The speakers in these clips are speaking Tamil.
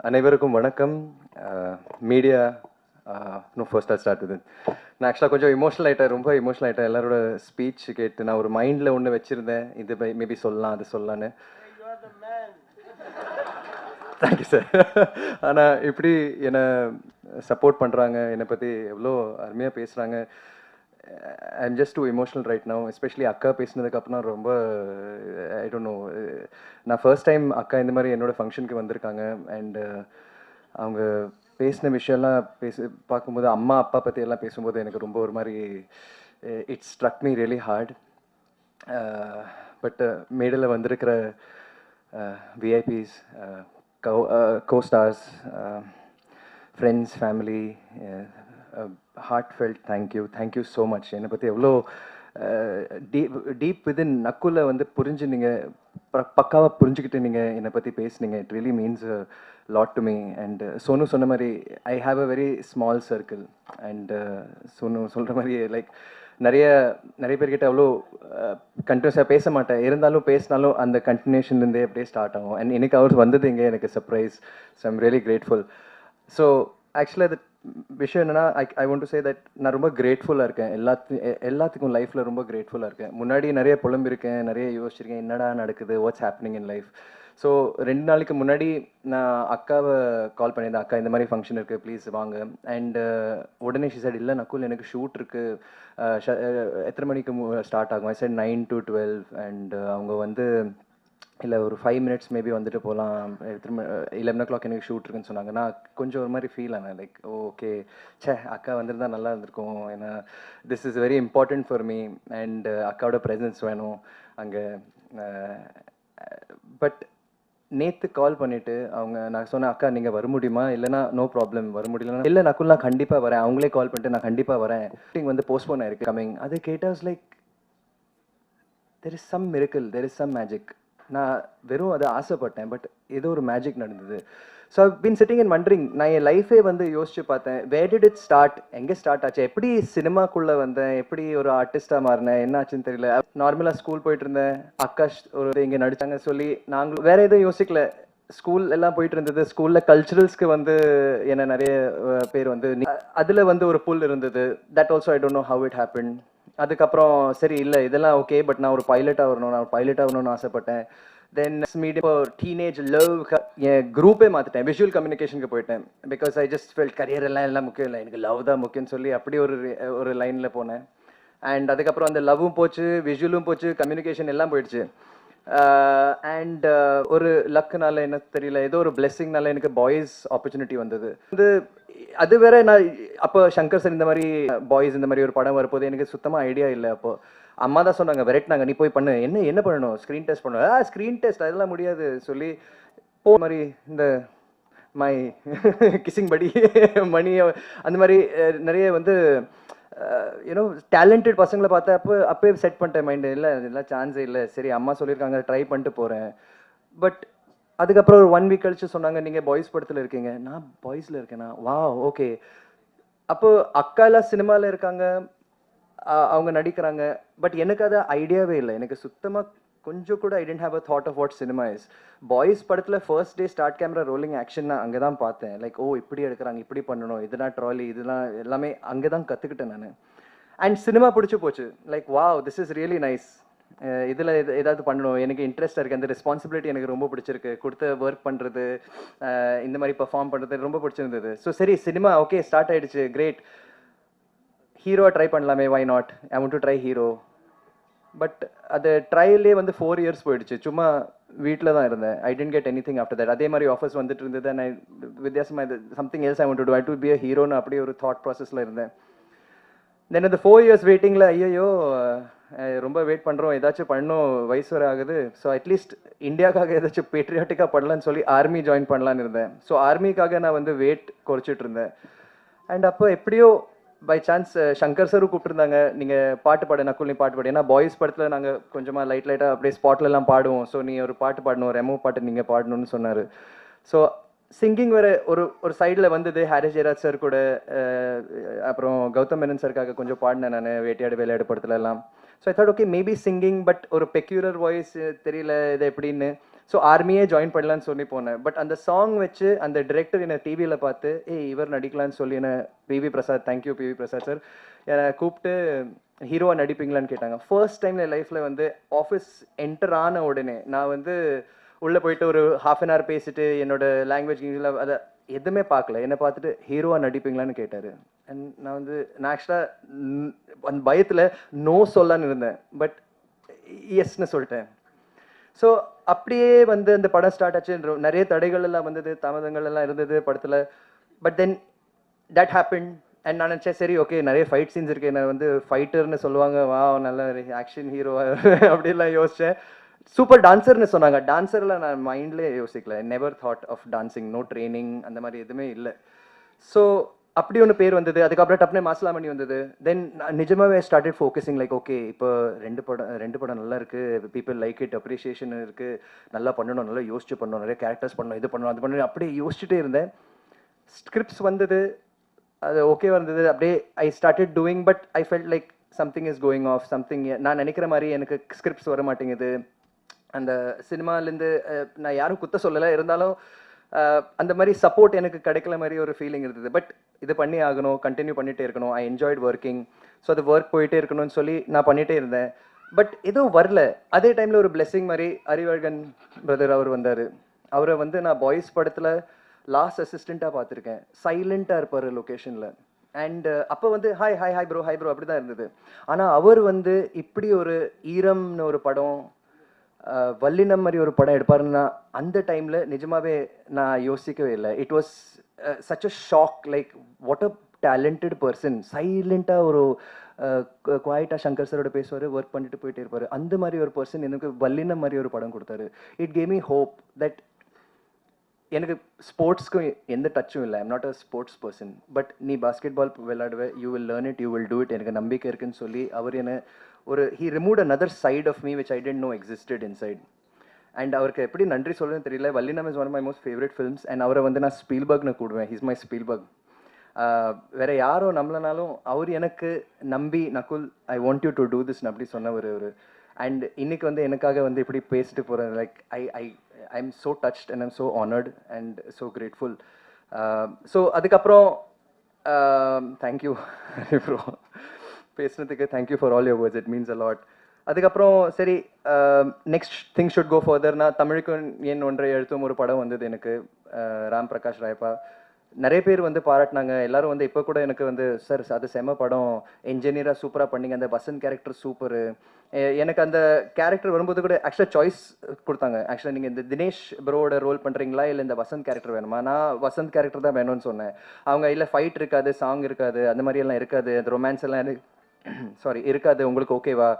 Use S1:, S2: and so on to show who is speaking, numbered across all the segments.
S1: அனைவருக்கும் வணக்கம். Media first I start with நான் ஆக்சுவலாக கொஞ்சம் எமோஷனல் ஆகிட்டேன், ரொம்ப எமோஷனல் ஆகிட்டேன். எல்லாரோட ஸ்பீச் கேட்டு நான் ஒரு மைண்டில் ஒன்று வச்சுருந்தேன், இது மேபி சொல்லலாம் அது சொல்லலான்னு. Thank you sir. ஆனால் இப்படி என்னை சப்போர்ட் பண்ணுறாங்க, என்னை பற்றி எவ்வளோ அருமையாக பேசுகிறாங்க. I am just too emotional right now. Especially அக்கா பேசினதுக்கப்புறம் ரொம்ப ஐ டோன்ட் நோ. நான் ஃபர்ஸ்ட் டைம் அக்கா இந்த மாதிரி என்னோடய ஃபங்க்ஷனுக்கு வந்திருக்காங்க. அண்டு அவங்க பேசின விஷயம்லாம் பார்க்கும்போது அம்மா அப்பா பற்றி எல்லாம் பேசும்போது எனக்கு ரொம்ப ஒரு மாதிரி it's struck me really heart. But மேடையில் வந்திருக்கிற VIPs, co-stars, friends, family, heartfelt thank you so much. என்னை பற்றி எவ்வளோ டீப் விதின் நக்குள்ள வந்து புரிஞ்சு நீங்கள் பக்காவாக புரிஞ்சுக்கிட்டு நீங்கள் என்னை பற்றி பேசுனீங்க. It really means lot to me. And Sonu சொன்ன மாதிரி I have a very small circle. And Sonu சொல்கிற மாதிரி லைக் நிறைய பேர்கிட்ட அவ்வளோ கண்டினியூஸாக பேச மாட்டேன், இருந்தாலும் பேசினாலும் அந்த கண்டினியூஷன்லேருந்தே அப்படியே ஸ்டார்ட் ஆகும். அண்ட் இன்னைக்கு அவர் வந்தது இங்கே எனக்கு surprise. So I'm really grateful. So ஆக்சுவலாக அது விஷயம் என்னென்னா ஐ வாண்ட் டு சே தட் நான் ரொம்ப கிரேட்ஃபுல்லாக இருக்கேன். எல்லாத்துக்கும் லைஃப்பில் ரொம்ப கிரேட்ஃபுல்லாக இருக்கேன். முன்னாடி நிறைய புலம்பிருக்கேன், நிறைய யோசிச்சிருக்கேன், என்னடா நடக்குது, what's happening in life. So 2 நாளைக்கு முன்னாடி நான் அக்காவை கால் பண்ணியிருந்தேன், அக்கா இந்த மாதிரி ஃபங்க்ஷன் இருக்குது ப்ளீஸ் வாங்க. அண்டு உடனே ஷி சைட் இல்லை நக்குல் எனக்கு ஷூட் இருக்குது, எத்தனை மணிக்கு ஸ்டார்ட் ஆகும்? I said 9 to 12. அண்ட் அவங்க வந்து இல்லை ஒரு 5 minutes மேபி வந்துட்டு போகலாம், 11 o'clock எனக்கு ஷூட் இருக்குன்னு சொன்னாங்க. நான் கொஞ்சம் ஒரு மாதிரி ஃபீல் ஆனேன், லைக் ஓகே அக்கா வந்திருந்தா நல்லா இருந்திருக்கும். ஏன்னா this is very important for me. And அக்காவோட ப்ரெசன்ஸ் வேணும் அங்கே. பட் நேற்று கால் பண்ணிவிட்டு நான் சொன்னேன், அக்கா நீங்கள் வர முடியுமா? இல்லைனா நோ ப்ராப்ளம், வர முடியலன்னா இல்லை நக்குல் நான் கண்டிப்பாக வரேன். அவங்களே கால் பண்ணிட்டு நான் கண்டிப்பாக வரேன், ஷூட்டிங் வந்து போஸ்ட்போன் ஆயிருக்கு கம்மிங். அது கேட்டாஸ் like there is some miracle, there is some magic. நான் வெறும் அதை ஆசைப்பட்டேன், பட் ஏதோ ஒரு மேஜிக் நடந்தது. So I been sitting and wondering. நான் என் லைஃபே வந்து யோசிச்சு பார்த்தேன், வேர் டிட் இட் ஸ்டார்ட், எங்கே ஸ்டார்ட் ஆச்சு, எப்படி சினிமாக்குள்ளே வந்தேன், எப்படி ஒரு ஆர்டிஸ்டாக மாறினேன், என்ன ஆச்சுன்னு தெரியல. நார்மலாக ஸ்கூல் போயிட்டு இருந்தேன், அக்கா ஒரு இங்கே நடித்தாங்க சொல்லி நாங்களும் வேறு எதுவும் யோசிக்கல. ஸ்கூல் எல்லாம் போயிட்டு இருந்தது. ஸ்கூலில் கல்ச்சுரல்ஸ்க்கு வந்து என்ன நிறைய பேர் வந்து அதில் வந்து ஒரு புல் இருந்தது. That also I don't know how it happen. அதுக்கப்புறம் சரி இல்லை இதெல்லாம் ஓகே, பட் நான் ஒரு பைலட்டாக வரணும்னு ஆசைப்பட்டேன். தென் மீடியம் டீனேஜ் லவ் என் குரூப்பே மாற்றிட்டேன், விஷுவல் கம்யூனிகேஷனுக்கு போயிட்டேன். Because I just felt career எல்லாம் முக்கியம் இல்லை, எனக்கு லவ் தான் முக்கியம்னு சொல்லி அப்படி ஒரு லைனில் போனேன். அண்ட் அதுக்கப்புறம் அந்த லவ்வும் போச்சு, விஷுவலும் போச்சு, கம்யூனிகேஷன் எல்லாம் போயிடுச்சு. அண்ட் ஒரு லக்குனால என்ன தெரியல, ஏதோ ஒரு பிளெஸ்ஸிங்னால எனக்கு பாய்ஸ் ஆப்பர்ச்சுனிட்டி வந்தது. அது வேற. நான் அப்போ சங்கர் சார் இந்த மாதிரி பாய்ஸ் இந்த மாதிரி ஒரு படம் வரப்போது எனக்கு சுத்தமாக ஐடியா இல்லை. அப்போ அம்மா தான் சொன்னாங்க, விரட்டினாங்க, நீ போய் பண்ணு. என்ன பண்ணணும்? ஸ்க்ரீன் டெஸ்ட் பண்ணணும். ஸ்க்ரீன் டெஸ்ட் அதெல்லாம் முடியாது சொல்லி மாதிரி இந்த மை கிசிங் படி மணி அந்த மாதிரி நிறைய வந்து யூனோ டேலண்டட் பசங்களை பார்த்தா அப்போயே செட் பண்ணிட்டேன் மைண்டு. இல்லை இதெல்லாம் சான்ஸே இல்லை, சரி அம்மா சொல்லியிருக்காங்க ட்ரை பண்ணிட்டு போகிறேன். பட் அதுக்கப்புறம் ஒரு 1 week கழிச்சு சொன்னாங்க, நீங்கள் பாய்ஸ் படத்தில் இருக்கீங்க. நான் பாய்ஸில் இருக்கேனா? வா ஓகே. அப்போ அக்காலாம் சினிமாவில் இருக்காங்க, அவங்க நடிக்கிறாங்க. பட் எனக்கு அது ஐடியாவே இல்லை. எனக்கு சுத்தமாக கொஞ்சம் கூட I didn't have a thought of what cinema is. Boys படத்தில் first day start camera rolling action நான் அங்கே தான் பார்த்தேன். லைக் ஓ இப்படி எடுக்கிறாங்க, இப்படி பண்ணணும், இதெல்லாம் ட்ராலி, இதெல்லாம் எல்லாமே அங்கே தான் கற்றுக்கிட்டேன் நான். அண்ட் சினிமா பிடிச்சி போச்சு. Like wow this is really nice, இதில் ஏதாவது பண்ணணும், எனக்கு இன்ட்ரெஸ்ட்டாக இருக்குது, அந்த ரெஸ்பான்சிபிலிட்டி எனக்கு ரொம்ப பிடிச்சிருக்கு, கொடுத்த ஒர்க் பண்ணுறது, இந்த மாதிரி பர்ஃபார்ம் பண்ணுறது ரொம்ப பிடிச்சிருந்தது. ஸோ சரி சினிமா ஓகே ஸ்டார்ட் ஆகிடுச்சு, கிரேட். ஹீரோவை ட்ரை பண்ணலாமே, why not, I want to try hero. But அது ட்ரையல்லே வந்து 4 years போயிடுச்சு. சும்மா வீட்டில் தான் இருந்தேன். I didn't get anything after that. அதே மாதிரி ஆஃபர்ஸ் வந்துட்டு இருந்தது. நான் வித்தியாசமாக இது something else I want to do, I to be a ஹீரோன்னு அப்படியே ஒரு தாட் ப்ராசஸில் இருந்தேன். தென் அந்த 4 years வெயிட்டிங்கில் ஐயோ ரொம்ப வெயிட் பண்ணுறோம், ஏதாச்சும் பண்ணணும், வயசு வர ஆகுது. ஸோ அட்லீஸ்ட் இந்தியாவுக்காக ஏதாச்சும் பேட்ரியாட்டிக்காக பண்ணலான்னு சொல்லி ஆர்மி ஜாயின் பண்ணலான்னு இருந்தேன். ஸோ ஆர்மிக்காக நான் வந்து வெயிட் குறைச்சிட்டு இருந்தேன். அண்ட் அப்போ எப்படியோ பை சான்ஸ் சங்கர் சாரும் கூப்பிட்டுருந்தாங்க, நீங்கள் பாட்டு பாடு நக்குல், நீ பாட்டு பாடு. ஏன்னா பாய்ஸ் படத்தில் நாங்கள் கொஞ்சமாக லைட்டாக அப்படியே ஸ்பாட்லலாம் பாடுவோம். ஸோ நீ ஒரு பாட்டு பாடணும், ரெமோ பாட்டு நீங்கள் பாடணும்னு சொன்னார். ஸோ சிங்கிங் வேறு ஒரு சைடில் வந்தது. ஹாரிஸ் ஜெயராஜ் சார் கூட, அப்புறம் கௌதம் மேனன் சாருக்காக கொஞ்சம் பாடினேன் நான் வேட்டையாடு விளையாடு படத்துல எல்லாம். So I thought okay maybe singing, but ஒரு பெக்யூலர் வாய்ஸ் தெரியல இது எப்படின்னு. ஸோ ஆர்மியே ஜாயின் பண்ணலான்னு சொல்லி போனேன். பட் அந்த சாங் வச்சு அந்த டிரெக்டர் என்னை டிவியில் பார்த்து இவர் நடிக்கலான்னு சொல்லி என்ன பிவி பிரசாத், தேங்க்யூ பிவி பிரசாத் சார், என்னை கூப்பிட்டு ஹீரோவாக நடிப்பீங்களான்னு கேட்டாங்க. ஃபர்ஸ்ட் டைம் என் லைஃப்பில் வந்து ஆஃபீஸ் என்டர் ஆன உடனே நான் வந்து உள்ளே போயிட்டு ஒரு ½ அன் ஹவர் பேசிட்டு என்னோட லாங்குவேஜ் அதை எதுவுமே பார்க்கல. என்னை பார்த்துட்டு ஹீரோவாக நடிப்பீங்களான்னு கேட்டார். அண்ட் நான் ஆக்சுவலாக அந்த பயத்தில் நோ சொல்லலான்னு இருந்தேன். பட் எஸ்ன்னு சொல்லிட்டேன். ஸோ அப்படியே வந்து அந்த படம் ஸ்டார்ட் ஆச்சு. நிறைய தடைகள் எல்லாம் வந்தது, தாமதங்கள் எல்லாம் இருந்தது படத்தில். But then that happen. And நான் நினச்சேன் சரி ஓகே நிறைய ஃபைட் சீன்ஸ் இருக்கு, என்ன வந்து ஃபைட்டர்னு சொல்லுவாங்க, வா நல்ல ஆக்ஷன் ஹீரோ அப்படிலாம் யோசித்தேன். சூப்பர் டான்ஸர்னு சொன்னாங்க. டான்ஸரில் நான் மைண்ட்லேயே யோசிக்கல. Never thought of dancing, no training அந்த மாதிரி எதுவுமே இல்லை. ஸோ அப்படி ஒன்று பேர் வந்தது. அதுக்கப்புறம் டப்னே மாசலாமணி வந்தது. தென் நிஜமாவே ஸ்டார்டட் ஃபோக்கஸிங் லைக் ஓகே இப்போ ரெண்டு படம் நல்லா இருக்குது, பீப்புள் லைக் இட், அப்ரிஷியேஷன் இருக்குது, நல்லா பண்ணணும், நல்லா யோசிச்சு பண்ணணும், நிறைய கேரக்டர்ஸ் பண்ணணும், இது பண்ணணும் அது பண்ணணும், அப்படியே யோசிச்சுட்டே இருந்தேன். ஸ்கிரிப்ட்ஸ் வந்தது, அது ஓகேவா இருந்தது. அப்படியே I started doing. But I felt like something is going of, something நான் நினைக்கிற மாதிரி எனக்கு ஸ்கிரிப்ட்ஸ் வர மாட்டேங்குது. அந்த சினிமாலேருந்து நான் யாரும் குத்த சொல்லலை, இருந்தாலும் அந்த மாதிரி சப்போர்ட் எனக்கு கிடைக்கல மாதிரி ஒரு ஃபீலிங் இருந்தது. பட் இது பண்ணி ஆகணும், கண்டினியூ பண்ணிகிட்டே இருக்கணும். I enjoyed working. ஸோ அது ஒர்க் போயிட்டே இருக்கணும்னு சொல்லி நான் பண்ணிகிட்டே இருந்தேன். பட் எதுவும் வரல. அதே டைமில் ஒரு பிளெஸிங் மாதிரி அறிவழகன் பிரதர் அவர் வந்தார். அவரை வந்து நான் பாய்ஸ் படத்தில் லாஸ்ட் அசிஸ்டண்ட்டாக பார்த்துருக்கேன். சைலண்ட்டாக இருப்பார் லொக்கேஷனில். அண்ட் அப்போ வந்து hi hi hi bro hi bro அப்படி தான் இருந்தது. ஆனால் அவர் வந்து இப்படி ஒரு ஈரம்னு ஒரு படம், வல்லினம் மாதிரி ஒரு படம் எடுப்பாருன்னா அந்த டைமில் நிஜமாவே நான் யோசிக்கவே இல்லை. It was such a shock. Like what a talented person. சைலண்ட்டாக ஒரு குவாய்ட்டாக சங்கர் சரோட பேசுவார், ஒர்க் பண்ணிட்டு போயிட்டே இருப்பார். அந்த மாதிரி ஒரு பர்சன் எனக்கு வல்லினம் மாதிரி ஒரு படம் கொடுத்தாரு. It gave me hope that எனக்கு ஸ்போர்ட்ஸ்க்கும் எந்த டச்சும் இல்லை. I'm not a sports person. But நீ பாஸ்கெட் பால் விளையாடுவேன், you will learn it, you will do it, எனக்கு நம்பிக்கை இருக்குன்னு சொல்லி அவர் என்ன ஒரு he removed another side of me which I didn't know existed inside. And அவருக்கு எப்படி நன்றி சொல்லுன்னு தெரியல. Vallinam is one of my most favourite films. And அவரை வந்து நான் ஸ்பீல்பர்க்னு கூடுவேன். He's my Spielberg. வேற யாரோ நம்மளனாலும் அவர் எனக்கு நம்பி Nakul I want you to do திஸ்ன்னு அப்படி சொன்ன ஒரு அண்ட் இன்னைக்கு வந்து எனக்காக வந்து இப்படி பேசிட்டு போகிறேன். Like I am so touched and I'm so honoured and so grateful. So அதுக்கப்புறம் தேங்க்யூ ப்ரோ பேசுனதுக்கு. Thank you for all your words, it means a lot. அதுக்கப்புறம் சரி நெக்ஸ்ட் திங் ஷுட் கோ ஃபர்தர்னா தமிழுக்கு என் ஒன்றை எழுத்தும் ஒரு படம் வந்தது எனக்கு. ராம் பிரகாஷ் ராயப்பா நிறைய பேர் வந்து பாராட்டினாங்க. எல்லாரும் வந்து இப்போ கூட எனக்கு வந்து சார் அது செம படம், என்ஜினியராக சூப்பராக பண்ணிங்க, அந்த வசந்த் கேரக்டர் சூப்பரு. எனக்கு அந்த கேரக்டர் வரும்போது கூட ஆக்சுவலாக சாய்ஸ் கொடுத்தாங்க. ஆக்சுவலாக நீங்கள் இந்த தினேஷ் ப்ரோவோட ரோல் பண்ணுறீங்களா இல்லை இந்த வசந்த் கேரக்டர் வேணுமா? நான் வசந்த் கேரக்டர் தான் வேணும்னு சொன்னேன். அவங்க இல்லை ஃபைட் இருக்காது, சாங் இருக்காது, அந்த மாதிரியெல்லாம் இருக்காது, அந்த ரொமான்ஸ் எல்லாம் சாரி இருக்காது, உங்களுக்கு ஓகேவா?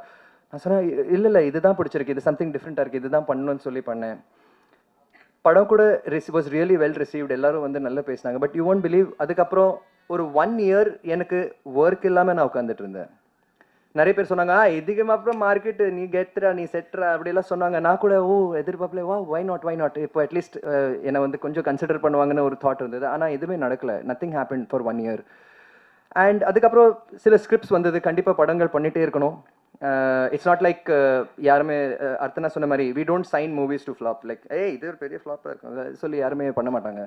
S1: நான் சொன்னேன் இல்லை இதுதான் பிடிச்சிருக்கு, இது சம்திங் டிஃப்ரெண்ட்டாக இருக்குது, இதுதான் பண்ணணும்னு சொல்லி பண்ணேன். படம் கூட வாஸ் ரியலி வெல் ரிசீவ்ட். எல்லாரும் வந்து நல்லா பேசினாங்க. பட் யூ ஒன்ட் பிலீவ், அதுக்கப்புறம் ஒரு 1 year எனக்கு ஒர்க் இல்லாமல் நான் உட்காந்துட்டு இருந்தேன். நிறைய பேர் சொன்னாங்க இதுக்கு அப்புறம் மார்க்கெட் நீ கெத்துறா நீ செட்டுறா அப்படிலாம் சொன்னாங்க. நான் கூட எதிர்பார்ப்பல வை நாட் இப்போ அட்லீஸ்ட் என்னை வந்து கொஞ்சம் கன்சிடர் பண்ணுவாங்கன்னு ஒரு தாட் இருந்தது. ஆனால் எதுவுமே நடக்கல. Nothing happen for 1 year. And அதுக்கப்புறம் சில ஸ்கிரிப்ட்ஸ் வந்தது. கண்டிப்பாக படங்கள் பண்ணிகிட்டே இருக்கணும். இட்ஸ் நாட் லைக் யாருமே அர்த்தனா சொன்ன மாதிரி we don't sign movies to flop. Like இது ஒரு பெரிய ஃப்ளாப்பாக இருக்கும் சொல்லி யாருமே பண்ண மாட்டாங்க.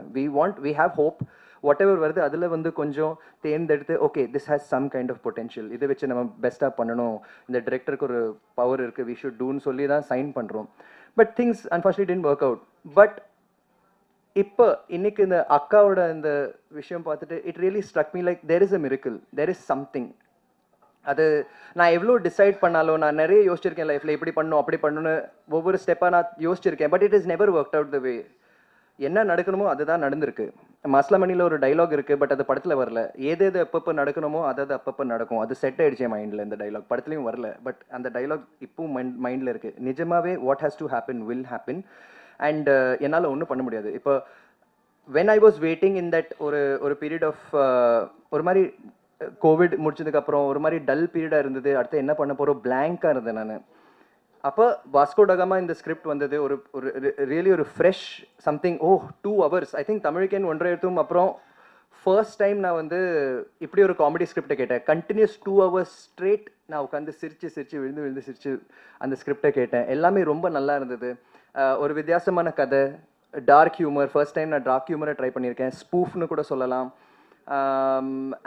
S1: We have hope. Whatever வருது அதில் வந்து கொஞ்சம் தேர்ந்தெடுத்து okay this has some kind of potential, இதை வச்சு நம்ம பெஸ்ட்டாக பண்ணணும், இந்த டிரெக்டருக்கு ஒரு பவர் இருக்குது, வி ஷுட் டூன்னு சொல்லி தான் சைன் பண்ணுறோம். But things unfortunately didn't work out. But இப்போ இன்னைக்கு இந்த அக்காவோட இந்த விஷயம் பார்த்துட்டு it really struck me like there is a miracle, there is something. அது நான் எவ்வளோ டிசைட் பண்ணாலும் நான் நிறைய யோசிச்சிருக்கேன் லைஃப்பில் இப்படி பண்ணணும் அப்படி பண்ணணும்னு ஒவ்வொரு ஸ்டெப்பாக நான் யோசிச்சிருக்கேன். But it is never work out the way. என்ன நடக்கணுமோ அதுதான் நடந்திருக்கு. மாஸ்லாமணியில் ஒரு டைலாக் இருக்குது, பட் அது படத்தில் வரல. எது எப்பப்போ நடக்கணுமோ அதாவது அப்பப்போ நடக்கும். அது செட் ஆகிடுச்சு என் மைண்டில். இந்த டைலாக் படத்துலையும் வரல, பட் அந்த டைலாக் இப்பவும் மைண்டில் இருக்குது. நிஜமாவே what has to happen will happen. And என்னால் ஒன்றும் பண்ண முடியாது. இப்போ when I was waiting in that ஒரு பீரியட் ஆஃப் ஒரு மாதிரி கோவிட் முடிச்சதுக்கப்புறம் ஒரு மாதிரி டல் பீரியடாக இருந்தது. அடுத்து என்ன பண்ண போகிறோம் பிளாங்காக இருந்தேன் நான். அப்போ வாஸ்கோ டகாமா இந்த ஸ்கிரிப்ட் வந்தது. ஒரு ரியலி ஒரு fresh something. 2 hours I think தமிழுக்கேன் ஒன்றரை எழுத்தும் அப்புறம் ஃபர்ஸ்ட் டைம் நான் வந்து இப்படி ஒரு காமெடி ஸ்கிரிப்டை கேட்டேன். கண்டினியூஸ் 2 hours ஸ்ட்ரெயிட் நான் உட்காந்து சிரிச்சு விழுந்து சிரிச்சு அந்த ஸ்கிரிப்டை கேட்டேன். எல்லாமே ரொம்ப நல்லா இருந்தது. ஒரு வித்தியாசமான கதை, டார்க் ஹியூமர். ஃபர்ஸ்ட் டைம் நான் டார்க் ஹியூமரை ட்ரை பண்ணியிருக்கேன். ஸ்பூஃப்னு கூட சொல்லலாம்.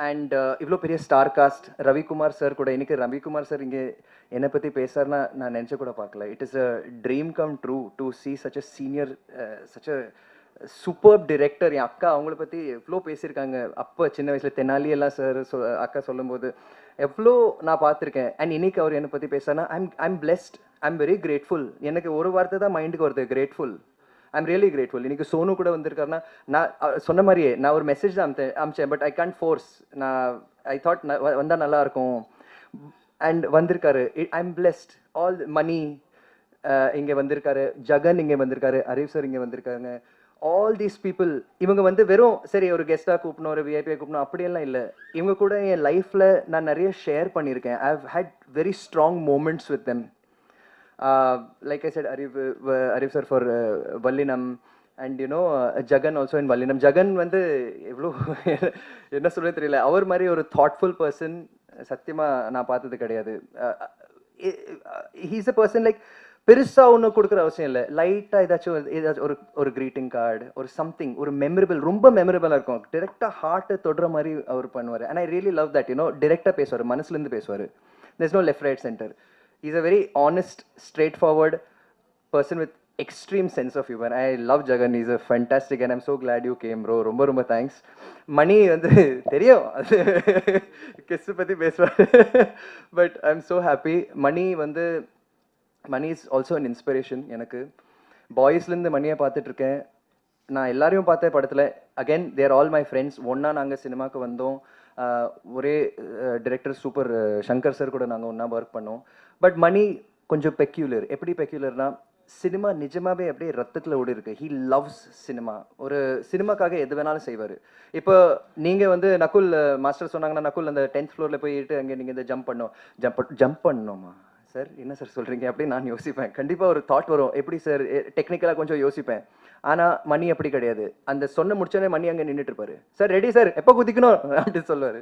S1: அண்ட் இவ்வளோ பெரிய ஸ்டார் காஸ்ட், ரவிக்குமார் சார் கூட. இன்னைக்கு ரவிக்குமார் சார் இங்கே என்னை பற்றி பேசுறாருன்னா நான் நினச்ச கூட பார்க்கல. It is a dream come true to see such a senior, such a super director. என் அக்கா அவங்கள பற்றி எவ்வளோ பேசியிருக்காங்க அப்போ சின்ன வயசில். தெனாலி எல்லாம் சார் அக்கா சொல்லும்போது எவ்வளோ நான் பார்த்துருக்கேன். அண்ட் இன்னைக்கு அவர் என்னை பற்றி பேசுனா I'm blessed, I'm very grateful. எனக்கு ஒரு வார்த்தை தான் மைண்டுக்கு வருது, கிரேட்ஃபுல். I'm really grateful. இன்னைக்கு சோனு கூட வந்திருக்காருன்னா நான் சொன்ன மாதிரியே நான் ஒரு மெசேஜ் தான் அமிச்சேன். But I can't force. நான் ஐ தாட் வந்தால் நல்லா இருக்கும். அண்ட் வந்திருக்காரு. I'm blessed. ஆல் மணி இங்கே வந்திருக்காரு, ஜகன் இங்கே வந்திருக்காரு, அரீவ் சார் இங்கே வந்திருக்காங்க. ஆல் தீஸ் பீப்புள், இவங்க வந்து வெறும் சரி ஒரு கெஸ்ட்டாக கூப்பிடணும், ஒரு விஐபியை கூப்பிடணும் அப்படியெல்லாம் இல்லை. இவங்க கூட என் லைஃப்பில் நான் நிறைய ஷேர் பண்ணியிருக்கேன். I have had very strong moments with them. Like I said, Arif sir for Vallinam, and you know Jagan also in Vallinam. Jagan வந்து எவ்வளோ என்ன சொல்றது தெரியல. அவர் மாதிரி ஒரு தாட்ஃபுல் பர்சன் சத்தியமா நான் பார்த்தது கிடையாது. ஹீஸ் அ பர்சன் லைக் பெருசா ஒன்று கொடுக்குற அவசியம் இல்லை. லைட்டாக ஏதாச்சும் ஒரு greeting கார்டு, ஒரு சம்திங், ஒரு மெமரபிள், ரொம்ப மெமரபிளாக இருக்கும். டிரெக்டாக ஹார்ட்டை தொடுற மாதிரி அவர் பண்ணுவார். And I really love that. You know டிரெக்டாக பேசுவார், மனசுலேருந்து பேசுவார். there's no left right center. He's a very honest, straightforward person with extreme sense of humor. I love Jagan. He's a fantastic, and I'm so glad you came, bro. ரொம்ப ரொம்ப thanks. மணி வந்து தெரியும் அது கெஸ்ட் பற்றி பேசுவார். But I am so happy. Mani is also an inspiration எனக்கு. பாய்ஸ்லேருந்து மணியை பார்த்துட்ருக்கேன். நான் எல்லாரையும் பார்த்தேன் படத்தில். Again there all my friends. ஒன்றா நாங்கள் சினிமாவுக்கு வந்தோம். ஒரே டிரெக்டர் சூப்பர் சங்கர் சார் கூட நாங்கள் ஒன்றா ஒர்க் பண்ணோம். பட் மணி கொஞ்சம் பெக்யூலர். எப்படி பெக்யூலர்னா, சினிமா நிஜமாவே அப்படியே ரத்தத்தில் ஓடி இருக்கு. He loves cinema. ஒரு சினிமாக்காக எது வேணாலும் செய்வார். இப்போ நீங்கள் வந்து நகுல் மாஸ்டர் சொன்னாங்கன்னா, நகுல் அந்த 10th ஃப்ளோரில் போயிட்டு அங்கே நீங்கள் இந்த ஜம்ப் பண்ணணுமா சார், என்ன சார் சொல்கிறீங்க அப்படின்னு நான் யோசிப்பேன். கண்டிப்பாக ஒரு தாட் வரும், எப்படி சார் டெக்னிக்கலாக கொஞ்சம் யோசிப்பேன். ஆனால் மணி அப்படி கிடையாது. அந்த சொன்ன முடிச்சோடனே மணி அங்கே நின்றுட்டு இருப்பாரு. சார் ரெடி சார், எப்போ குதிக்கணும் அப்படின்னு சொல்லுவார்.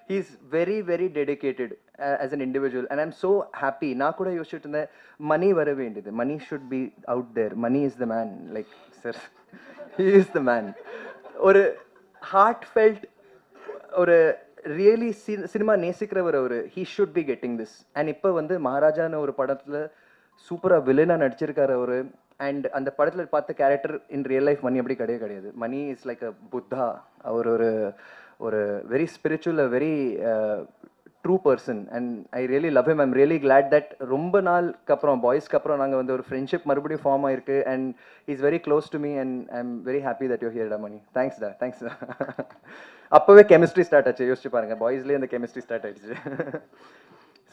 S1: He is very very dedicated as an individual. And I'm so happy. நான் கூட யோசிச்சுட்டு இருந்தேன், மணி வர வேண்டியது, Mani should be out there. Mani is the man. Like sir, he is the man. ஒரு ஹார்ட் ஃபெல்ட், ஒரு ரியலி சினிமா நேசிக்கிறவர் அவர். He should be getting this. And இப்போ வந்து மகாராஜான்னு ஒரு படத்தில் சூப்பராக வில்லனாக நடிச்சிருக்காரு அவர். அண்ட் அந்த படத்தில் பார்த்த character in real life Mani அப்படி கிடையாது. Mani is like a Buddha. அவர் ஒரு very spiritual, very true person. And I really love him. I'm really glad that ரொம்ப நாளுக்கு அப்புறம், பாய்ஸ்க்கு அப்புறம் நாங்கள் வந்து ஒரு ஃப்ரெண்ட்ஷிப் மறுபடியும் ஃபார்ம் ஆயிருக்கு. And is very close to me. And I am very happy that you here டா மணி. தேங்க்ஸ் டா, தேங்க்ஸ் டா. அப்போவே கெமிஸ்ட்ரி ஸ்டார்ட் ஆச்சு. யோசிச்சு பாருங்க, பாய்ஸ்லேயே அந்த கெமிஸ்ட்ரி ஸ்டார்ட் ஆயிடுச்சு.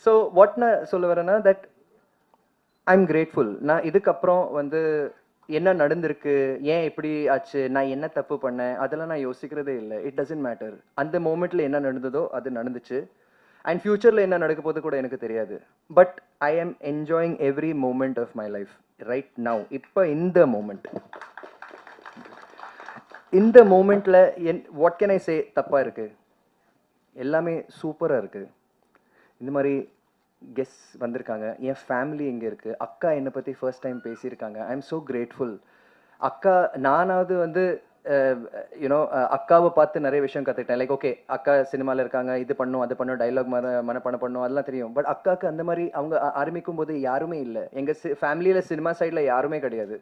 S1: ஸோ வாட் நான் சொல்ல வரேன்னா, தட் ஐ எம் கிரேட்ஃபுல். நான் இதுக்கப்புறம் வந்து என்ன நடந்திருக்கு, ஏன் இப்படி ஆச்சு, நான் என்ன தப்பு பண்ணேன், அதெல்லாம் நான் யோசிக்கிறதே இல்லை. It doesn't matter. அந்த மூமெண்ட்டில் என்ன நடந்ததோ அது நடந்துச்சு. அண்ட் ஃப்யூச்சரில் என்ன நடக்க போது கூட எனக்கு தெரியாது. But I am enjoying every moment of my life right now. இப்போ இந்த மூமெண்ட்டில் வாட் கேன் ஐ சே தப்பாக இருக்குது? எல்லாமே சூப்பராக இருக்குது. இந்த மாதிரி கெஸ்ட் வந்திருக்காங்க. என் ஃபேமிலி இங்கே இருக்குது. அக்கா என்னை பற்றி ஃபர்ஸ்ட் டைம் பேசியிருக்காங்க. ஐ எம் ஸோ கிரேட்ஃபுல். அக்கா, நானாவது வந்து யூனோ அக்காவை பார்த்து நிறைய விஷயம் கற்றுக்கிட்டேன். லைக் ஓகே, அக்கா சினிமாவில் இருக்காங்க, இது பண்ணும் அது பண்ணும், டைலாக் மனப்பாடம் பண்ணும், அதெல்லாம் தெரியும். பட் அக்காவுக்கு அந்த மாதிரி அவங்க ஆரம்பிக்கும் போது யாருமே இல்லை. எங்கள் ஃபேமிலியில் சினிமா சைடில் யாருமே கிடையாது.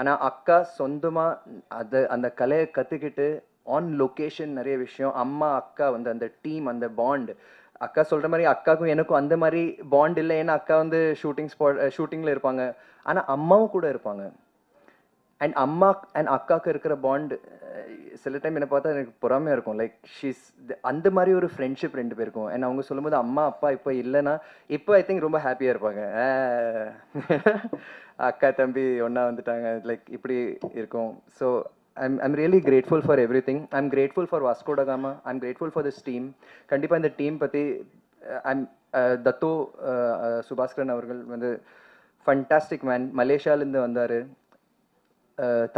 S1: ஆனால் அக்கா சொந்தமாக அந்த கலையை கற்றுக்கிட்டு ஆன் லொக்கேஷன் நிறைய விஷயம். அம்மா அக்கா வந்து அந்த டீம், அந்த பாண்ட். அக்கா சொல்கிற மாதிரி அக்காவுக்கும் எனக்கும் அந்த மாதிரி பாண்ட் இல்லை. ஏன்னா அக்கா வந்து ஷூட்டிங்கில் இருப்பாங்க. ஆனால் அம்மாவும் கூட இருப்பாங்க. அண்ட் அக்காவுக்கு இருக்கிற பாண்ட் சில டைம் என்னை பார்த்தா எனக்கு பொறாமையாக இருக்கும். லைக் ஷீஸ் அந்த மாதிரி ஒரு ஃப்ரெண்ட்ஷிப் ரெண்டு பேருக்கும். அண்ட் அவங்க சொல்லும்போது அம்மா அப்பா இப்போ இல்லைன்னா இப்போ ஐ திங்க் ரொம்ப ஹாப்பியாக இருப்பாங்க. அக்கா தம்பி ஒன்றா வந்துட்டாங்க, லைக் இப்படி இருக்கும். So I'm really grateful for everything. I'm grateful for Vasco da Gama. I'm grateful for this team. கண்டிப்பாக இந்த டீம் பற்றி தத்தோ சுபாஸ்கரன் அவர்கள் வந்து ஃபண்டாஸ்டிக் மேன். மலேசியாவிலேருந்து வந்தார்.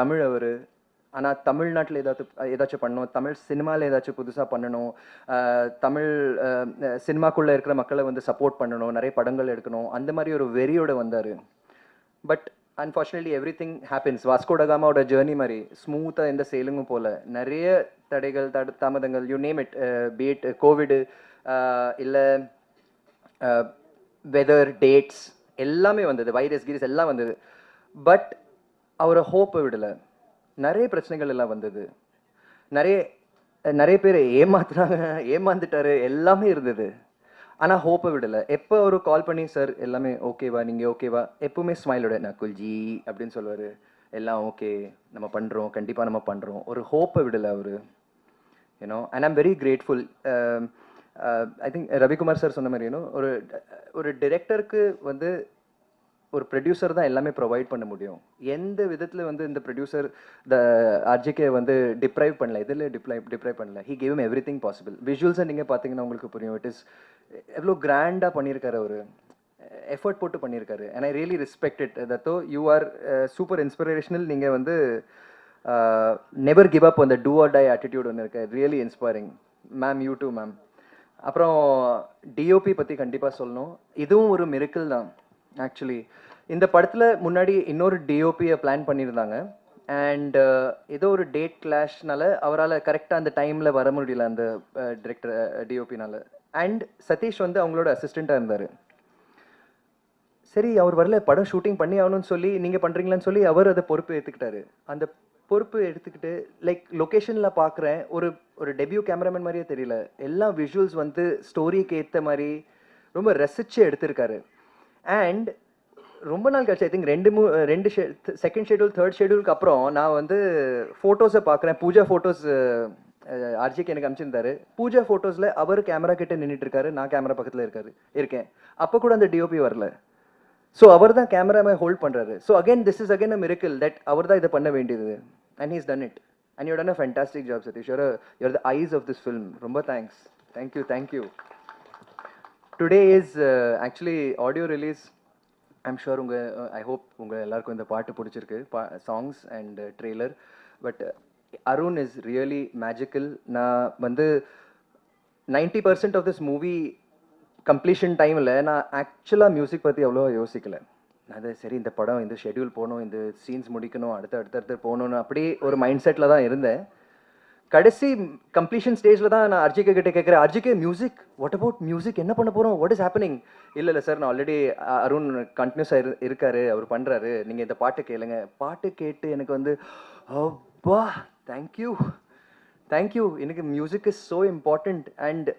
S1: தமிழ் அவர். ஆனால் தமிழ்நாட்டில் ஏதாச்சும் பண்ணணும், தமிழ் சினிமாவில் ஏதாச்சும் புதுசாக பண்ணணும், தமிழ் சினிமாக்குள்ளே இருக்கிற மக்களை வந்து சப்போர்ட் பண்ணணும், நிறைய படங்கள் எடுக்கணும், அந்த மாதிரி ஒரு வெறியோடு வந்தார். But unfortunately everything happens. வாஸ்கோடகாமாவோட ஜேர்னி மாதிரி ஸ்மூத்தாக எந்த சேலுங்கும் போல நிறைய தடைகள் தாமதங்கள், you name it, be it COVID இல்லை வெதர் டேட்ஸ் எல்லாமே வந்தது, வைரஸ் கீரஸ் எல்லாம் வந்தது. பட் அவரை ஹோப்பை விடலை. நிறைய பிரச்சனைகள் எல்லாம் வந்தது, நிறைய நிறைய பேர் ஏமாந்துட்டாரு, எல்லாமே இருந்தது. ஆனால் ஹோப்பை விடலை. எப்போ ஒரு கால் பண்ணி சார் எல்லாமே ஓகேவா, நீங்கள் ஓகேவா, எப்பவுமே ஸ்மைலோட நக்குல்ஜி அப்படின்னு சொல்லுவார். எல்லாம் ஓகே, நம்ம பண்ணுறோம், கண்டிப்பாக நம்ம பண்ணுறோம். ஒரு ஹோப்பை விடலை அவர், you know. And I'm very grateful. I think Ravikumar sir சொன்ன மாதிரி, யூனோ, ஒரு டிரெக்டருக்கு வந்து ஒரு ப்ரொடியூசர் தான் எல்லாமே ப்ரொவைட் பண்ண முடியும். எந்த விதத்தில் வந்து இந்த ப்ரொடியூசர் ஆர்ஜிகே வந்து டிப்ரைவ் பண்ணல, இதில் டிப்ரைவ் பண்ணல. He gave everything possible. விஷுவல்ஸை நீங்கள் பார்த்தீங்கன்னா உங்களுக்கு புரியும். இட் இஸ் எவ்வளோ கிராண்டாக பண்ணியிருக்காரு அவர், எஃபர்ட் போட்டு பண்ணியிருக்காரு. And I really respect it. Though you are super inspirational. நீங்கள் வந்து நெவர் கிவ் அப் அந்த டூ ஆர் டை ஆட்டிடியூட் ஒன்று இருக்கு, really inspiring. Ma'am, you too ma'am. அப்புறம் டிஓபி பற்றி கண்டிப்பாக சொல்லணும். இதுவும் ஒரு மிரக்கிள் தான் ஆக்சுவலி. இந்த படத்தில் முன்னாடி இன்னொரு டிஓபியை பிளான் பண்ணியிருந்தாங்க. அண்ட் ஏதோ ஒரு டேட் கிளாஷ்னால அவரால் கரெக்டாக அந்த டைமில் வர முடியல அந்த டிரெக்டர் டிஓபினால. அண்ட் சதீஷ் வந்து அவங்களோட அசிஸ்டண்ட்டாக இருந்தார். சரி, அவர் வரல, படம் ஷூட்டிங் பண்ணி ஆகணும்னு சொல்லி நீங்கள் பண்ணுறீங்களான்னு சொல்லி அவர் அதை பொறுப்பு எடுத்துக்கிட்டாரு. அந்த பொறுப்பு எடுத்துக்கிட்டு லைக் லொக்கேஷனில் பார்க்குறேன், ஒரு டெபியூ கேமராமேன் மாதிரியே தெரியல. எல்லா விஷுவல்ஸ் வந்து ஸ்டோரிக்கு ஏற்ற மாதிரி ரொம்ப ரசித்து எடுத்திருக்காரு. அண்ட் ரொம்ப நாள் கழிச்சு, ஐ திங்க் ரெண்டு செகண்ட் ஷெட்யூல் தேர்ட் ஷெட்யூலுக்கு அப்புறம் நான் வந்து ஃபோட்டோஸை பார்க்குறேன். பூஜா ஃபோட்டோஸ் ஆர்ஜிக்கு எனக்கு அனுப்பிச்சிருந்தாரு. பூஜா ஃபோட்டோஸில் அவர் கேமரா கிட்ட நின்றுட்டு இருக்காரு, நான் கேமரா பக்கத்தில் இருக்கேன். அப்போ கூட அந்த டிஓபி வரல. ஸோ அவர் தான் கேமராவை ஹோல்ட் பண்ணுறாரு. So again this is again a miracle that அவர் தான் இதை பண்ண வேண்டியது. And he's done it. And you done a fantastic job Sathish. You're the eyes of this film. ரொம்ப thanks. Thank you. Today is actually audio release. I'm sure I hope உங்கள் எல்லாருக்கும் இந்த பாட்டு பிடிச்சிருக்கு, songs and trailer. But Arun is really magical. நான் வந்து 90% ஆஃப் திஸ் மூவி கம்ப்ளீஷன் டைமில் நான் ஆக்சுவலாக மியூசிக் பற்றி அவ்வளோ யோசிக்கலை. அது சரி, இந்த படம் இந்த ஷெட்யூல் போகணும், இந்த சீன்ஸ் முடிக்கணும், அடுத்தடுத்து போகணுன்னு அப்படி ஒரு மைண்ட் செட்டில் தான் இருந்தேன். கடைசி கம்ப்ளீஷன் ஸ்டேஜில் தான் நான் அர்ஜிகே கிட்டே கேட்குறேன், அர்ஜிகே மியூசிக், வாட் அபவுட் மியூசிக், என்ன பண்ண போகிறோம், வாட் இஸ் ஹேப்பனிங்? இல்லை சார், நான் ஆல்ரெடி அருண் கண்டினியூஸாக இருக்காரு, அவர் பண்ணுறாரு, நீங்கள் இந்த பாட்டு கேளுங்க. பாட்டு கேட்டு எனக்கு வந்து அப்பா, தேங்க்யூ. எனக்கு music is so important. And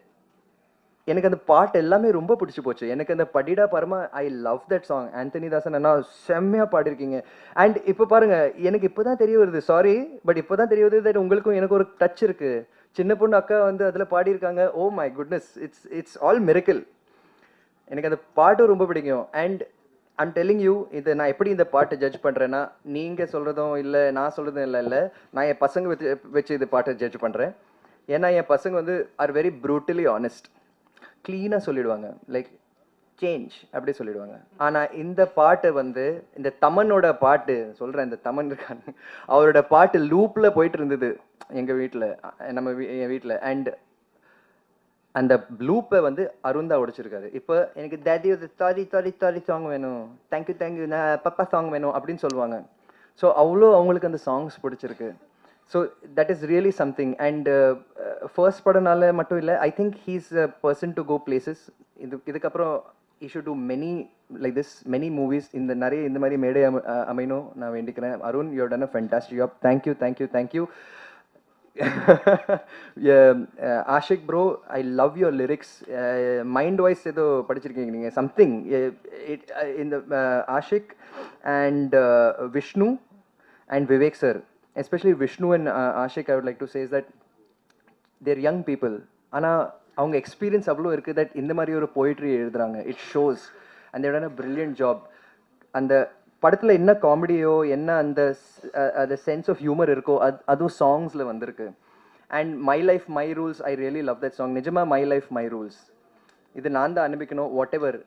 S1: எனக்கு அந்த பாட்டு எல்லாமே ரொம்ப பிடிச்சி போச்சு. எனக்கு அந்த படிடா பரமா, I love that song. Anthony Daasan அண்ணா செம்மையாக பாடிருக்கீங்க. அண்ட் இப்போ பாருங்க, எனக்கு இப்போ தான் தெரிய வருது, சாரி, பட் இப்போ தான் தெரிய வருது தட் உங்களுக்கும் எனக்கு ஒரு டச் இருக்கு. சின்ன பொண்ணு அக்கா வந்து அதில் பாடியிருக்காங்க. Oh my goodness, it's all miracle. எனக்கு அந்த பாட்டும் ரொம்ப பிடிக்கும். அண்ட் ஐம் டெல்லிங் யூ, இதை நான் எப்படி இந்த பாட்டை ஜட்ஜ் பண்ணுறேன்னா, நீங்கள் சொல்கிறதும் இல்லை, நான் சொல்கிறதும் இல்லை, நான் என் பசங்க வச்சு இந்த பாட்டை ஜட்ஜ் பண்ணுறேன். ஏன்னா என் பசங்க வந்து ஆர் வெரி ப்ரூட்டலி ஆனஸ்ட். க்ளீனாக சொல்லிடுவாங்க, லைக் சேஞ்ச் அப்படி சொல்லிடுவாங்க. ஆனால் இந்த பாட்டு வந்து, இந்த தமனோட பாட்டு சொல்கிறேன், இந்த தமன் இருக்காங்க, அவரோட பாட்டு லூப்பில் போயிட்டு இருந்தது எங்கள் வீட்டில், என் வீட்டில். அண்ட் அந்த லூப்பை வந்து அருந்தா உடைச்சிருக்காரு. இப்போ எனக்கு டேடி தாரி சாங் வேணும், தேங்க்யூ நான் பப்பா சாங் வேணும் அப்படின்னு சொல்லுவாங்க. ஸோ அவ்வளோ அவங்களுக்கு அந்த சாங்ஸ் பிடிச்சிருக்கு. So that is really something. And first படம்னால மட்டும் இல்லை, I think he's a person to go places. இதுக்கப்புறம் he should do many movies. நிறைய இந்த மாதிரி மேடை அமையணும் நான் வேண்டிக்கிறேன். Arun, you have done a fantastic job. Thank you. Ashik bro, I love your lyrics. Mind voice ஏதோ படிச்சிருக்கீங்க நீங்கள், சம்திங் இந்த Ashik and Vishnu and Vivek sir, especially Vishnu and Ashik, I would like to say is that they're young people. ஆனால் அவங்க எக்ஸ்பீரியன்ஸ் அவ்வளோ இருக்குது தட் இந்த மாதிரி ஒரு போயிட்ரி எழுதுறாங்க. It shows. And Dev done a brilliant job. அந்த படத்தில் என்ன காமெடியோ, என்ன அந்த சென்ஸ் ஆஃப் ஹியூமர் இருக்கோ, அதுவும் சாங்ஸில் வந்திருக்கு. And my life my rules, I really love that song. நிஜமாக மை லைஃப் மை ரூல்ஸ் இது நான் தான் அனுப்பிக்கணும். வாட் எவர்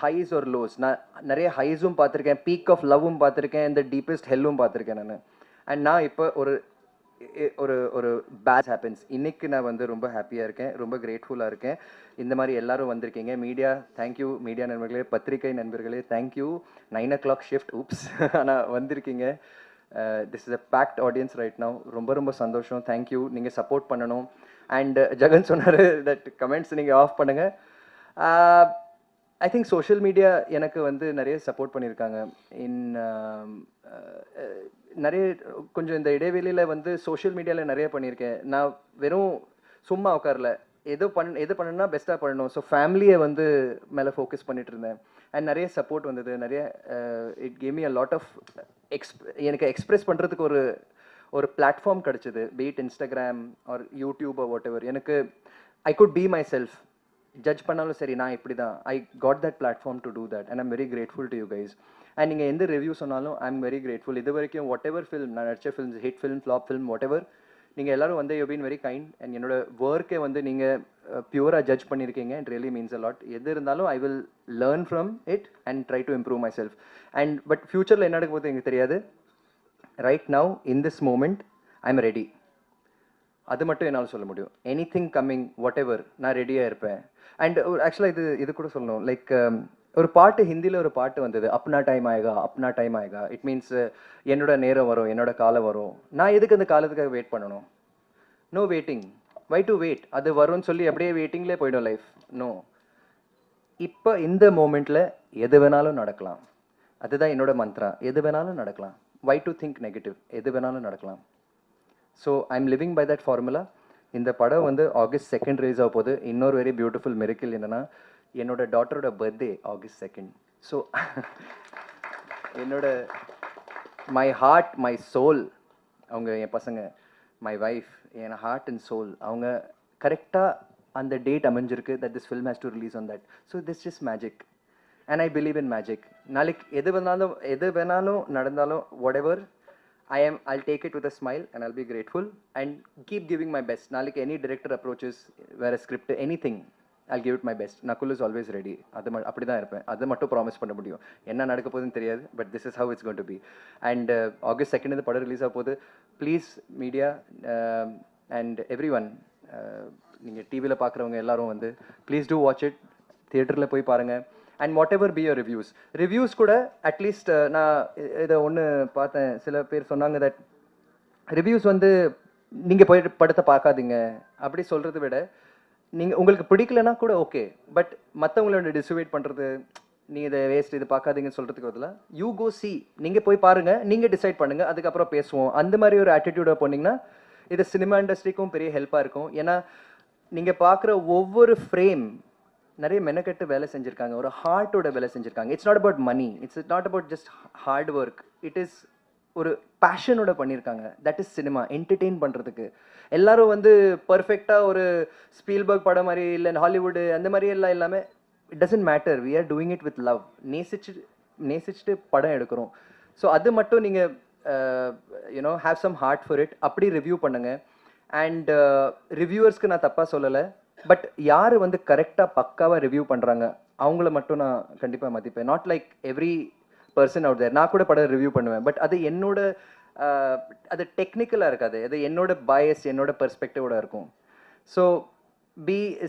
S1: ஹைஸ் ஒரு லோஸ், நான் நிறைய ஹைஸும் பார்த்துருக்கேன், பீக் ஆஃப் லவ்வும் பார்த்துருக்கேன், இந்த டீப்பஸ்ட் ஹெல்லும் பார்த்துருக்கேன் நான். அண்ட் நான் இப்போ ஒரு ஒரு ஒரு பேட் ஹேப்பன்ஸ். இன்னைக்கு நான் வந்து ரொம்ப ஹாப்பியாக இருக்கேன், ரொம்ப கிரேட்ஃபுல்லாக இருக்கேன். இந்த மாதிரி எல்லாரும் வந்திருக்கீங்க. மீடியா தேங்க்யூ, மீடியா நண்பர்களே, பத்திரிகை நண்பர்களே தேங்க்யூ. 9 o'clock ஷிஃப்ட் ஊப்ஸ் ஆனால் வந்திருக்கீங்க. This is a packed audience right now. ரொம்ப ரொம்ப சந்தோஷம். தேங்க்யூ. நீங்கள் சப்போர்ட் பண்ணணும். அண்ட் ஜெகன் சொன்னார் தட் கமெண்ட்ஸ் நீங்கள் ஆஃப் பண்ணுங்கள். ஐ திங்க் சோஷியல் மீடியா எனக்கு வந்து நிறைய சப்போர்ட் பண்ணியிருக்காங்க. நிறைய கொஞ்சம் இந்த இடைவெளியில் வந்து சோஷியல் மீடியாவில் நிறைய பண்ணியிருக்கேன். நான் வெறும் சும்மா உட்காரல, எது பண்ணணும்னா பெஸ்ட்டாக பண்ணணும். ஸோ ஃபேமிலியை வந்து மேலே ஃபோக்கஸ் பண்ணிட்டு இருந்தேன். அண்ட் நிறைய சப்போர்ட் வந்தது. நிறைய it gave me a lot of எனக்கு எக்ஸ்பிரஸ் பண்ணுறதுக்கு ஒரு பிளாட்ஃபார்ம் கிடச்சிது. Be it Instagram or YouTube or whatever. எனக்கு I could be myself. Judge பண்ணாலும் சரி, நான் இப்படி தான். I got that platform to do that and I'm very grateful to you guys. And நீங்கள் எந்த ரிவ்யூ சொன்னாலும் ஐ எம் வெரி கிரேட்ஃபுல். இது வரைக்கும் வாட் எவர் ஃபில்ம் நான் நடிச்ச films, hit film, flop film, whatever, நீங்கள் எல்லோரும் வந்து you been very kind. And என்னோட ஒர்க்கை வந்து நீங்கள் பியூராக ஜட்ஜ் பண்ணியிருக்கீங்க. It really means a lot. எது இருந்தாலும் I will learn from it and try to improve myself. And but ஃப்யூச்சரில் என்ன நடக்க போகுது எனக்கு தெரியாது. Right now in this moment I am ready. அது மட்டும் என்னால் சொல்ல முடியும். Anything coming what ever, நான் ரெடியாக இருப்பேன். அண்ட் ஆக்சுவலாக இது கூட சொல்லணும். லைக் ஒரு பாட்டு, ஹிந்தியில் ஒரு பாட்டு வந்தது, அப்னா டைம் ஆயேகா, அப்னா டைம் ஆயேகா. இட் மீன்ஸ் என்னோட நேரம் வரும், என்னோட காலம் வரும். நான் எதுக்கு அந்த காலத்துக்காக வெயிட் பண்ணணும்? No waiting. Why to wait? அது வரும்னு சொல்லி அப்படியே வெயிட்டிங்லேயே போய்டும் லைஃப். நோ, இப்போ இந்த மூமெண்ட்டில் எது வேணாலும் நடக்கலாம். அதுதான் என்னோட மந்த்ரா. எது வேணாலும் நடக்கலாம். Why to think negative? எது வேணாலும் நடக்கலாம். So I am living by that formula. இந்த படம் வந்து August 2 ரிலீஸ் ஆக போகுது. இன்னொரு வெரி பியூட்டிஃபுல் மிரக்கிள் என்னென்னா, என்னோட டாட்டரோட பர்த்டே August 2. ஸோ என்னோட மை ஹார்ட், மை சோல், அவங்க என் பசங்க, மை ஒய்ஃப், என் ஹார்ட் அண்ட் சோல், அவங்க கரெக்டாக அந்த டேட் அமைஞ்சிருக்கு that this film has to release on that. So this is magic and I believe in magic. நாளைக்கு எது வேணாலும் நடந்தாலும் whatever, I'll take it with a smile and I'll be grateful and keep giving my best. Nalik any director approaches where a script, anything, I'll give it my best. Nakul is always ready. அப்படி தான் இருப்பேன். அதை மட்டும் ப்ராமிஸ் பண்ண முடியும். என்ன நடக்க போகுதுன்னு தெரியாது, but this is how it's going to be. And August 2 இந்த படம் ரிலீஸ் ஆக போகுது. Please media and everyone, நீங்கள் டிவியில் பார்க்குறவங்க எல்லாரும் வந்து ப்ளீஸ் டூ வாட்ச் இட். தியேட்டரில் போய் பாருங்கள். And what ever be your reviews கூட அட்லீஸ்ட் நான் இதை ஒன்று பார்த்தேன். சில பேர் சொன்னாங்க தட் ரிவ்யூஸ் வந்து நீங்கள் போய் படத்தை பார்க்காதீங்க அப்படி சொல்கிறத விட, நீங்கள் உங்களுக்கு பிடிக்கலனா கூட ஓகே, பட் மற்றவங்களோட டிசுவேட் பண்ணுறது, நீங்கள் இதை வேஸ்ட், இது பார்க்காதீங்கன்னு சொல்கிறதுக்கு பதிலாக யூ கோ சி, நீங்கள் போய் பாருங்கள், நீங்கள் டிசைட் பண்ணுங்கள், அதுக்கப்புறம் பேசுவோம். அந்த மாதிரி ஒரு ஆட்டிடியூடாக போனீங்கன்னா இது சினிமா இண்டஸ்ட்ரிக்கும் பெரிய ஹெல்ப்பாக இருக்கும். ஏன்னா நீங்கள் பார்க்குற ஒவ்வொரு ஃப்ரேம் நிறைய மெனக்கெட்டு வேலை செஞ்சுருக்காங்க, ஒரு ஹார்ட்டோட வேலை செஞ்சுருக்காங்க. It's not about money, it's not about just hard work, it is ஒரு பேஷனோட பண்ணியிருக்காங்க. That is cinema. என்டர்டெயின் பண்ணுறதுக்கு எல்லாரும் வந்து பர்ஃபெக்டாக ஒரு ஸ்பீல்பர்க் படம் மாதிரி இல்லை ஹாலிவுட் அந்த மாதிரி எல்லாம் இல்லாமல், it doesn't matter. We are doing it with love. நேசிச்சுட்டு படம் எடுக்கிறோம். ஸோ அது மட்டும் நீங்கள் you know have some heart for it. அப்படி ரிவ்யூ பண்ணுங்கள். அண்ட் ரிவ்யூவர்ஸ்க்கு நான் தப்பாக சொல்லலை, பட் யார் வந்து கரெக்டாக பக்காவாக ரிவ்யூ பண்ணுறாங்க அவங்கள மட்டும் நான் கண்டிப்பாக மதிப்பேன். Not like every person out there. நான் கூட படம் ரிவ்யூ பண்ணுவேன், பட் அது என்னோட அது டெக்னிக்கலாக இருக்காது, அது என்னோட பயஸ், என்னோட பெர்ஸ்பெக்டிவோட இருக்கும். ஸோ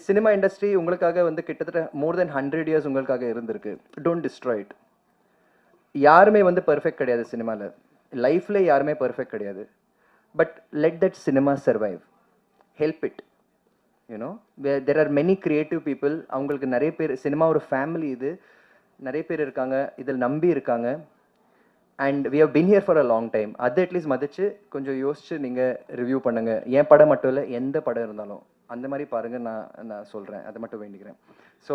S1: சினிமா இண்டஸ்ட்ரி உங்களுக்காக வந்து கிட்டத்தட்ட மோர் தென் 100 years உங்களுக்காக இருந்திருக்கு. Don't destroy it. யாருமே வந்து பர்ஃபெக்ட் கிடையாது சினிமாவில். லைஃப்பில் யாருமே பர்ஃபெக்ட் கிடையாது. But let that cinema survive. Help it. You know there are many creative people. அவங்களுக்கு நிறைய பேர், சினிமா ஒரு ஃபேமிலி, இது நிறைய பேர் இருக்காங்க, இதில் நம்பி இருக்காங்க. And we have been here for a long time. அது அட்லீஸ்ட் மதிச்சு கொஞ்சம் யோசிச்சு நீங்கள் ரிவ்யூ பண்ணுங்கள். என் படம் மட்டும் இல்லை, எந்த படம் இருந்தாலும் அந்த மாதிரி பாருங்கள். நான் சொல்கிறேன், அதை மட்டும் வேண்டிக்கிறேன். So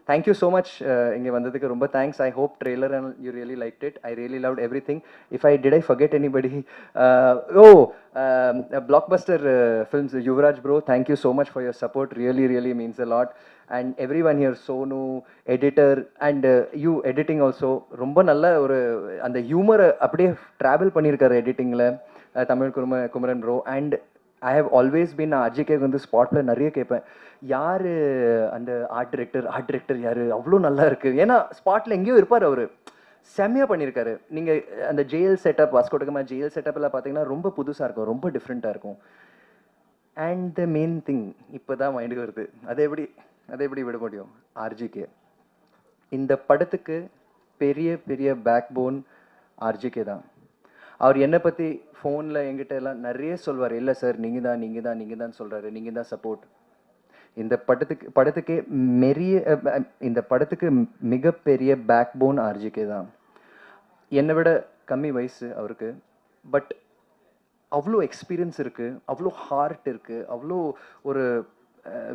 S1: thank you so much. இங்கே வந்ததுக்கு ரொம்ப thanks. I hope trailer and you really liked it. I really loved every thing. If I did I forget anybody? Blockbuster Films, Yuvraj bro, thank you so much for your support. Really means a lot. And everyone here, Sonu, editor, and you editing also. ரொம்ப நல்ல ஒரு அந்த ஹியூமரை அப்படியே ட்ராவல் பண்ணியிருக்காரு எடிட்டிங்கில் Tamil Kumaran bro. And I have always been, நான் அஜிகே வந்து ஸ்பாட்டில் நிறைய கேட்பேன், யார் அந்த ஆர்ட் டிரெக்டர் யார், அவ்வளோ நல்லா இருக்குது. ஏன்னா ஸ்பாட்டில் எங்கேயோ இருப்பார் அவர். செம்மையாக பண்ணியிருக்காரு. நீங்கள் அந்த ஜெயில் செட்டப், வாஸ்கோடகமா ஜெயில் செட்டப்லாம் பார்த்தீங்கன்னா ரொம்ப புதுசாக இருக்கும், ரொம்ப டிஃப்ரெண்ட்டாக இருக்கும். அண்ட் த மெயின் திங் இப்போ தான் மைண்டுக்கு வருது, அதை எப்படி விட முடியும்? ஆர்ஜிகே. இந்த படத்துக்கு பெரிய பெரிய பேக் போன் ஆர்ஜிகே தான். அவர் என்னை பற்றி ஃபோனில் எங்கிட்ட எல்லாம் நிறைய சொல்வார், இல்லை சார் நீங்கள் தான் சொல்கிறாரு, நீங்கள் தான் சப்போர்ட். இந்த படத்துக்கே இந்த படத்துக்கு மிகப்பெரிய பேக் போன் ஆர்ஜிகே தான். என்னை விட கம்மி வயசு அவருக்கு, பட் அவ்வளோ எக்ஸ்பீரியன்ஸ் இருக்குது, அவ்வளோ ஹார்ட் இருக்குது, அவ்வளோ ஒரு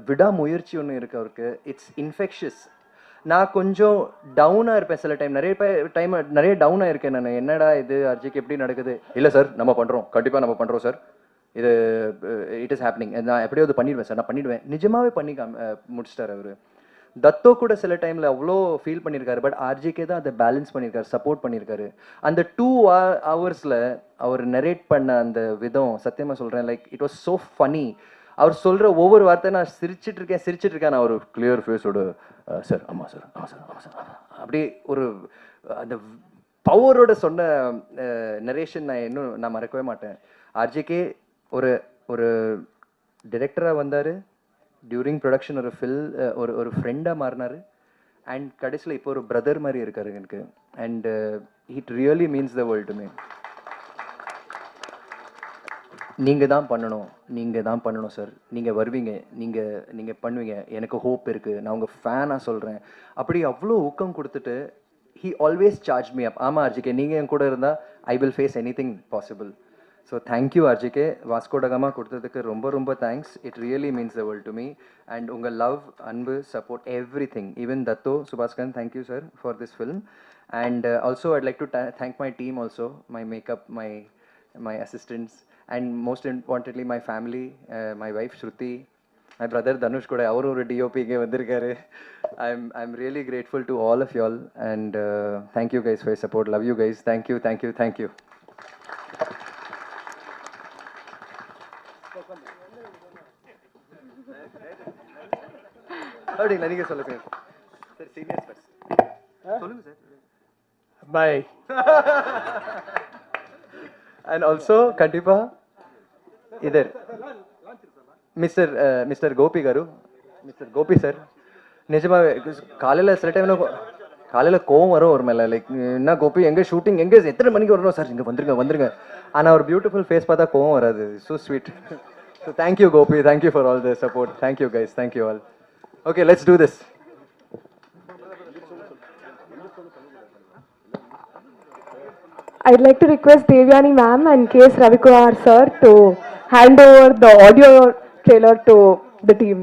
S1: விடாமுயற்சி ஒன்று இருக்குது அவருக்கு. It's infectious. நான் கொஞ்சம் டவுனாக இருப்பேன் சில டைம், நிறைய டவுனாக இருக்கேன் நான். என்னடா இது அர்ஜிக்கு எப்படி நடக்குது? இல்லை சார் நம்ம பண்ணுறோம், கண்டிப்பாக நம்ம பண்ணுறோம் சார், இது இட் இஸ் ஹேப்பனிங், நான் எப்படியாவது பண்ணிடுவேன் சார், நான் பண்ணிடுவேன். நிஜமாகவே பண்ணி முடிச்சிட்டார் அவர். தத்தோ கூட சில டைமில் அவ்வளோ ஃபீல் பண்ணியிருக்காரு, பட் ஆர்ஜிகே தான் அதை பேலன்ஸ் பண்ணியிருக்காரு, சப்போர்ட் பண்ணியிருக்காரு. அந்த 2 ஹவர்ஸில் அவர் நரேட் பண்ண அந்த விதம், சத்தியமாக சொல்கிறேன், like it was so funny. அவர் சொல்கிற ஒவ்வொரு வார்த்தை நான் சிரிச்சிட்டு இருக்கேன். நான் ஒரு கிளியர் ஃபேஸோட சார் ஆமாம் சார் அப்படி ஒரு அந்த பவரோட சொன்ன நரேஷன் நான் மறக்கவே மாட்டேன். ஆர்ஜிகே ஒரு டிரெக்டராக வந்தார், டியூரிங் ப்ரொடக்ஷன் ஒரு ஃப்ரெண்டாக மாறினார், அண்ட் கடைசியில் இப்போ ஒரு பிரதர் மாதிரி இருக்காரு எனக்கு. And it really means the world to me. நீங்கள் தான் பண்ணணும் சார், நீங்கள் வருவீங்க, நீங்கள் பண்ணுவீங்க, எனக்கு ஹோப் இருக்குது, நான் உங்கள் ஃபேனாக சொல்கிறேன், அப்படி அவ்வளோ ஊக்கம் கொடுத்துட்டு he always charged me up. ஆமாம் ஆர்ஜிகே, நீங்கள் என் கூட இருந்தால் I will face anything possible. So thank you RGK, Vasco da Gama கொடுத்ததுக்கு ரொம்ப thanks. It really means the world to me. And உங்கள் லவ், அன்பு, support, everything. Even Dato, Subaskaran, thank you sir for this film. And also I'd like to thank my team also, my makeup, my assistants, and most importantly my family, my wife Shruti, my brother Dhanush kuda avaru oru DOP ge vandirukkaru. I'm really grateful to all of y'all, and thank you guys for your support. Love you guys. Thank you. அப்படி நீங்க சொல்லுங்க சார், சீனியர்ஸ் ஃபர்ஸ்ட் சொல்லுங்க சார்.
S2: பை.
S1: அண்ட் ஆல்சோ கண்டிப்பா இதர் mister Gopi garu, mister Gopi sir, நிஜமாவே காலையில் சில டைமில் காலையில் கோவம் வரும் ஒரு மேலே, லைக் என்ன கோபி எங்கே ஷூட்டிங், எத்தனை மணிக்கு வரணும் சார், இங்கே வந்துருங்க. ஆனால் ஒரு பியூட்டிஃபுல் ஃபேஸ் பார்த்தா கோவம் வராது. So sweet. So thank you Gopi, thank you for all the support. Thank you guys, thank you all. Okay, let's do this.
S3: I'd like to request Devyani ma'am and K.S. Ravikumar sir to hand over the audio trailer to the team.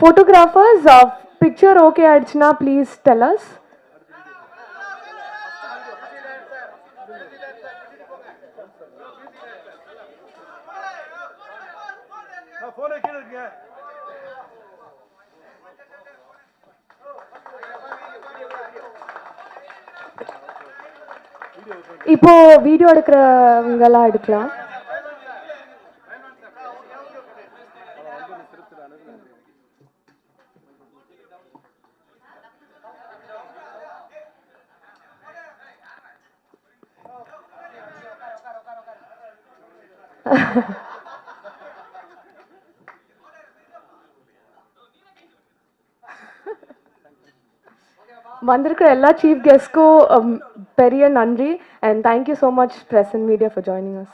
S3: Photographers, picture okay aayidchna, please tell us. இப்போ வீடியோ எடுக்கிறவங்கலாம் எடுக்கலாம். வந்திருக்கிற எல்லா சீஃப் கெஸ்ட்க்கும் பெரிய நன்றி, and thank you so much press and media for joining us.